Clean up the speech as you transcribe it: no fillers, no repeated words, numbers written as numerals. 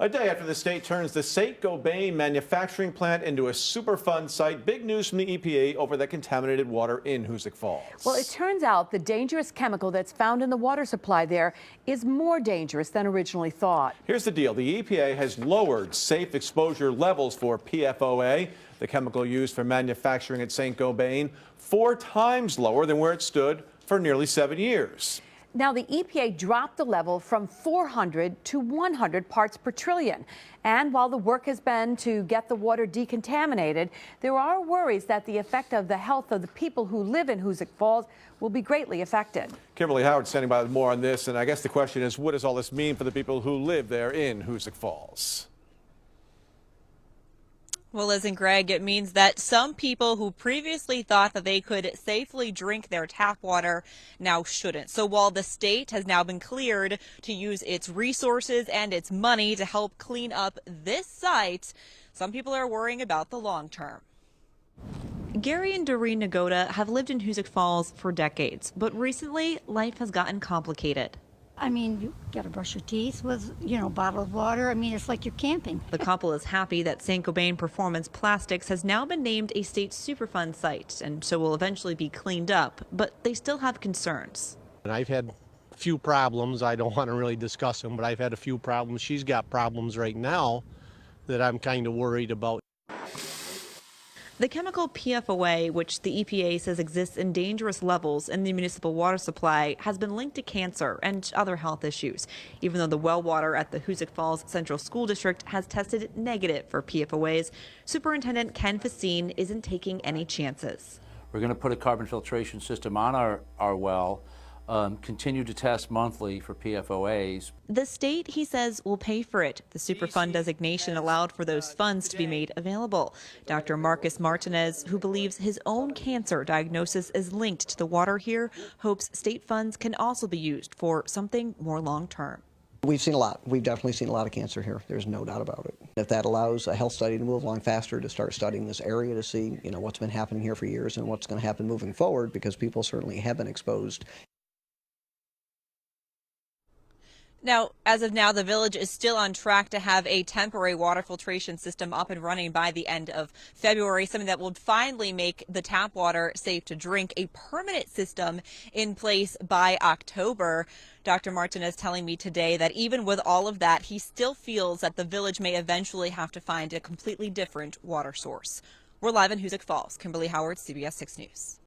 A day after the state turns the Saint-Gobain manufacturing plant into a Superfund site, big news from the EPA over the contaminated water in Hoosick Falls. Well, it turns out the dangerous chemical that's found in the water supply there is more dangerous than originally thought. Here's the deal. The EPA has lowered safe exposure levels for PFOA, the chemical used for manufacturing at Saint-Gobain, 4 times lower than where it stood for nearly 7 years. Now, the EPA dropped the level from 400 to 100 parts per trillion. And while the work has been to get the water decontaminated, there are worries that the effect of the health of the people who live in Hoosick Falls will be greatly affected. Kimberly Howard standing by with more on this. And I guess the question is, what does all this mean for the people who live there in Hoosick Falls? Well, Liz and Greg, it means that some people who previously thought that they could safely drink their tap water now shouldn't. So while the state has now been cleared to use its resources and its money to help clean up this site, some people are worrying about the long term. Gary and Doreen Nagoda have lived in Hoosick Falls for decades, but recently life has gotten complicated. I mean, you got to brush your teeth with, bottled water. I mean, it's like you're camping. The couple is happy that Saint-Gobain Performance Plastics has now been named a state Superfund site, and so will eventually be cleaned up, but they still have concerns. And I've had a few problems. I don't want to really discuss them, but I've had a few problems. She's got problems right now that I'm kind of worried about. The chemical PFOA, which the EPA says exists in dangerous levels in the municipal water supply, has been linked to cancer and other health issues, even though the well water at the Hoosick Falls Central School District has tested negative for PFOAs. Superintendent Ken Facine isn't taking any chances. We're going to put a carbon filtration system on our well, continue to test monthly for PFOAs. The state, he says, will pay for it. The Superfund designation allowed for those funds to be made available. Dr. Marcus Martinez, who believes his own cancer diagnosis is linked to the water here, hopes state funds can also be used for something more long-term. We've seen a lot. We've definitely seen a lot of cancer here. There's no doubt about it. If that allows a health study to move along faster, to start studying this area to see, what's been happening here for years and what's going to happen moving forward, because people certainly have been exposed. Now, as of now, the village is still on track to have a temporary water filtration system up and running by the end of February, something that will finally make the tap water safe to drink. A permanent system in place by October. Dr. Martinez telling me today that even with all of that, he still feels that the village may eventually have to find a completely different water source. We're live in Hoosick Falls. Kimberly Howard, CBS 6 News.